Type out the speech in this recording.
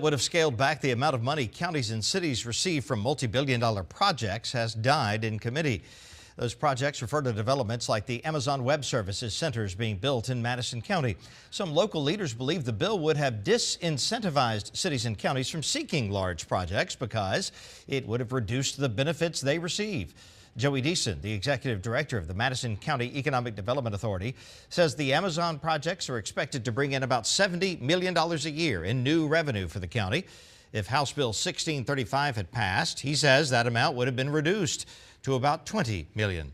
Would have scaled back the amount of money counties and cities receive from multi-billion-dollar projects has died in committee. Those projects refer to developments like the Amazon Web Services centers being built in Madison County. Some local leaders believe the bill would have disincentivized cities and counties from seeking large projects because it would have reduced the benefits they receive. Joey Deason, the executive director of the Madison County Economic Development Authority, says the Amazon projects are expected to bring in about $70 million a year in new revenue for the county. If House Bill 1635 had passed, he says that amount would have been reduced to about $20 million.